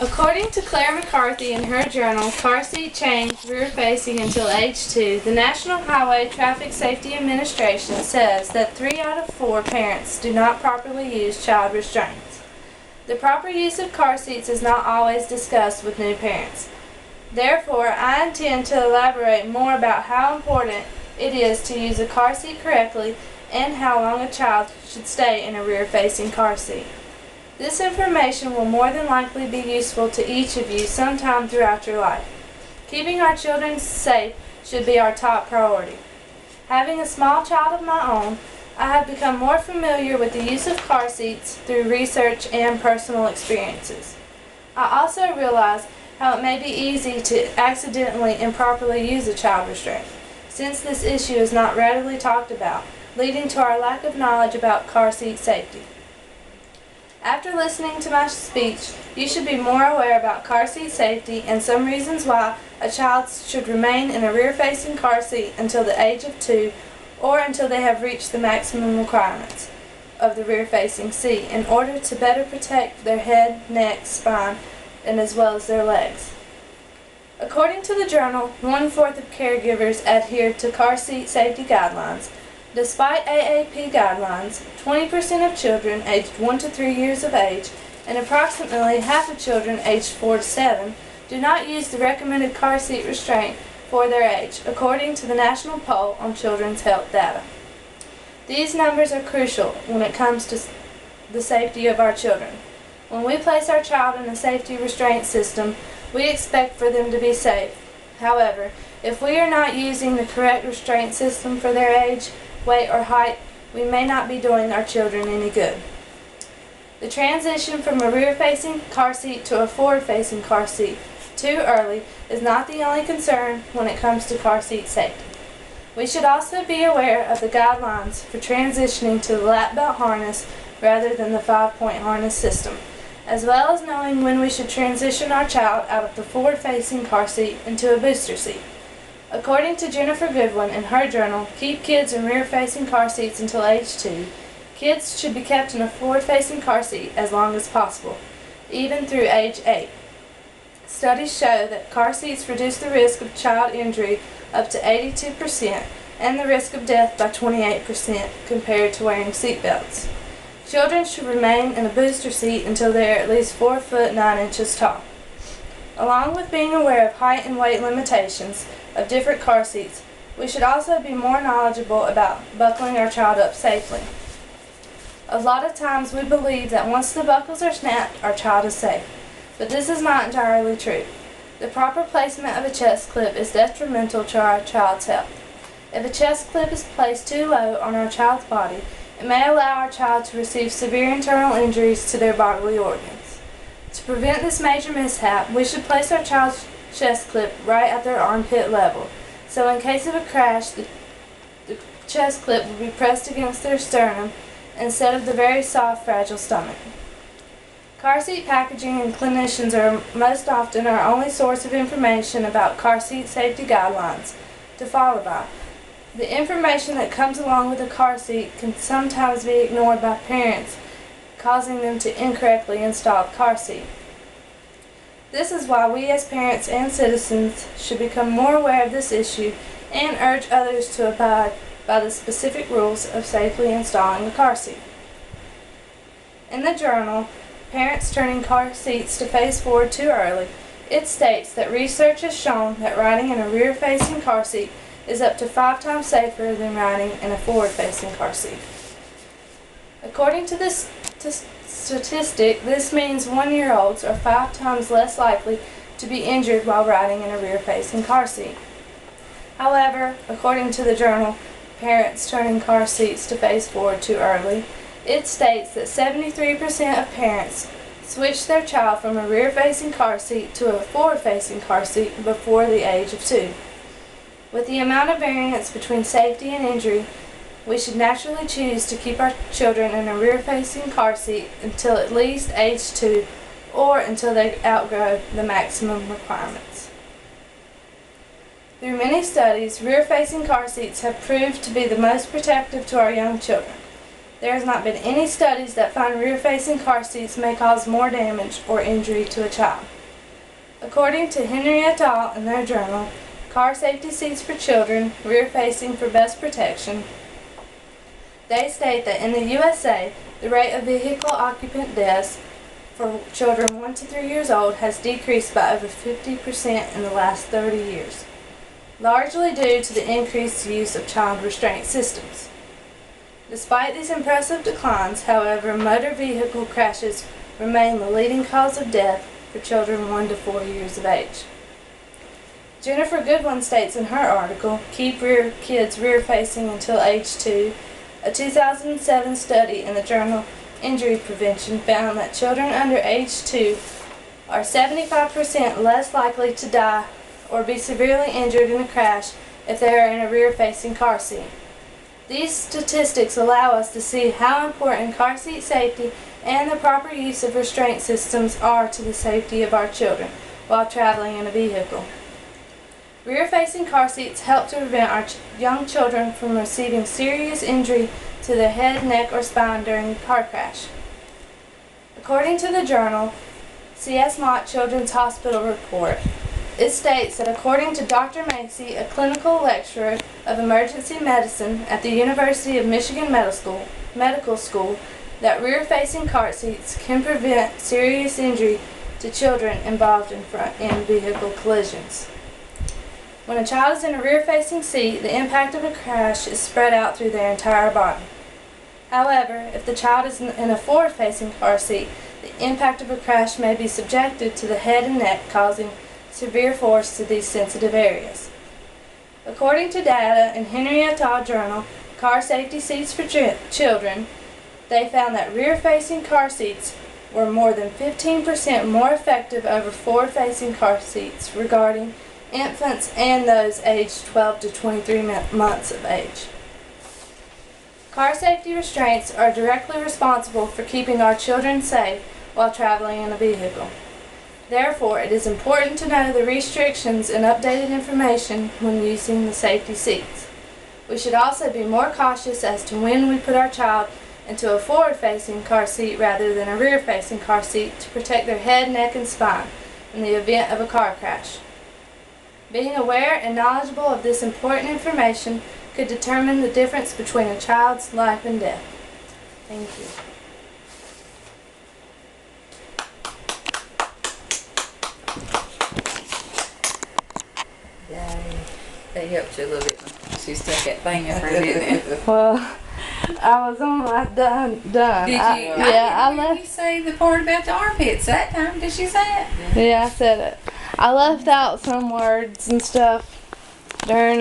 According to Claire McCarthy in her journal, Car Seat Change Rear Facing Until Age 2, the National Highway Traffic Safety Administration says that 3 out of 4 parents do not properly use child restraints. The proper use of car seats is not always discussed with new parents. Therefore, I intend to elaborate more about how important it is to use a car seat correctly and how long a child should stay in a rear-facing car seat. This information will more than likely be useful to each of you sometime throughout your life. Keeping our children safe should be our top priority. Having a small child of my own, I have become more familiar with the use of car seats through research and personal experiences. I also realize how it may be easy to accidentally improperly use a child restraint, since this issue is not readily talked about, leading to our lack of knowledge about car seat safety. After listening to my speech, you should be more aware about car seat safety and some reasons why a child should remain in a rear-facing car seat until the age of 2 or until they have reached the maximum requirements of the rear-facing seat in order to better protect their head, neck, spine, and as well as their legs. According to the journal, 1/4 of caregivers adhere to car seat safety guidelines. Despite AAP guidelines, 20% of children aged 1 to 3 years of age and approximately half of children aged 4 to 7 do not use the recommended car seat restraint for their age, according to the National Poll on Children's Health Data. These numbers are crucial when it comes to the safety of our children. When we place our child in a safety restraint system, we expect for them to be safe. However, if we are not using the correct restraint system for their age, weight, or height, we may not be doing our children any good. The transition from a rear-facing car seat to a forward-facing car seat too early is not the only concern when it comes to car seat safety. We should also be aware of the guidelines for transitioning to the lap belt harness rather than the 5-point harness system, as well as knowing when we should transition our child out of the forward-facing car seat into a booster seat. According to Jennifer Goodwin in her journal, Keep Kids in Rear-Facing Car Seats Until Age 2, kids should be kept in a forward-facing car seat as long as possible, even through age 8. Studies show that car seats reduce the risk of child injury up to 82% and the risk of death by 28% compared to wearing seat belts. Children should remain in a booster seat until they are at least 4 foot 9 inches tall. Along with being aware of height and weight limitations of different car seats, we should also be more knowledgeable about buckling our child up safely. A lot of times we believe that once the buckles are snapped, our child is safe, but this is not entirely true. The proper placement of a chest clip is detrimental to our child's health. If a chest clip is placed too low on our child's body, it may allow our child to receive severe internal injuries to their bodily organs. To prevent this major mishap, we should place our child's chest clip right at their armpit level, so in case of a crash, the chest clip will be pressed against their sternum instead of the very soft, fragile stomach. Car seat packaging and clinicians are most often our only source of information about car seat safety guidelines to follow by. The information that comes along with a car seat can sometimes be ignored by parents, causing them to incorrectly install a car seat. This is why we as parents and citizens should become more aware of this issue and urge others to abide by the specific rules of safely installing a car seat. In the journal, Parents Turning Car Seats to Face Forward Too Early, it states that research has shown that riding in a rear-facing car seat is up to 5 times safer than riding in a forward-facing car seat. According to this statistic, this means 1-year-olds are 5 times less likely to be injured while riding in a rear-facing car seat. However, according to the journal Parents Turning Car Seats to Face Forward Too Early, it states that 73% of parents switch their child from a rear-facing car seat to a forward-facing car seat before the age of 2. With the amount of variance between safety and injury, we should naturally choose to keep our children in a rear-facing car seat until at least age 2 or until they outgrow the maximum requirements. Through many studies, rear-facing car seats have proved to be the most protective to our young children. There has not been any studies that find rear-facing car seats may cause more damage or injury to a child. According to Henry et al. In their journal, Car Safety Seats for Children, Rear-Facing for Best Protection, they state that in the USA, the rate of vehicle occupant deaths for children 1 to 3 years old has decreased by over 50% in the last 30 years, largely due to the increased use of child restraint systems. Despite these impressive declines, however, motor vehicle crashes remain the leading cause of death for children 1 to 4 years of age. Jennifer Goodwin states in her article, Keep Kids Rear-Facing Until Age 2, a 2007 study in the journal Injury Prevention found that children under age 2 are 75% less likely to die or be severely injured in a crash if they are in a rear-facing car seat. These statistics allow us to see how important car seat safety and the proper use of restraint systems are to the safety of our children while traveling in a vehicle. Rear-facing car seats help to prevent our young children from receiving serious injury to the head, neck, or spine during a car crash. According to the journal C.S. Mott Children's Hospital Report, it states that according to Dr. Macy, a clinical lecturer of emergency medicine at the University of Michigan Medical School, that rear-facing car seats can prevent serious injury to children involved in front-end vehicle collisions. When a child is in a rear-facing seat, the impact of a crash is spread out through their entire body. However, if the child is in a forward-facing car seat, the impact of a crash may be subjected to the head and neck, causing severe force to these sensitive areas. According to data in Henry et al. Journal, Car Safety Seats for Children, they found that rear-facing car seats were more than 15% more effective over forward-facing car seats regarding infants and those aged 12 to 23 months of age. Car safety restraints are directly responsible for keeping our children safe while traveling in a vehicle. Therefore, it is important to know the restrictions and updated information when using the safety seats. We should also be more cautious as to when we put our child into a forward-facing car seat rather than a rear-facing car seat to protect their head, neck, and spine in the event of a car crash. Being aware and knowledgeable of this important information could determine the difference between a child's life and death. Thank you. Yay. That helped you a little bit. She stuck that thing in her, didn't it? Well, I was almost done. Did you? I left. You say the part about the armpits that time. Did she say it? Yeah, I said it. I left out some words and stuff during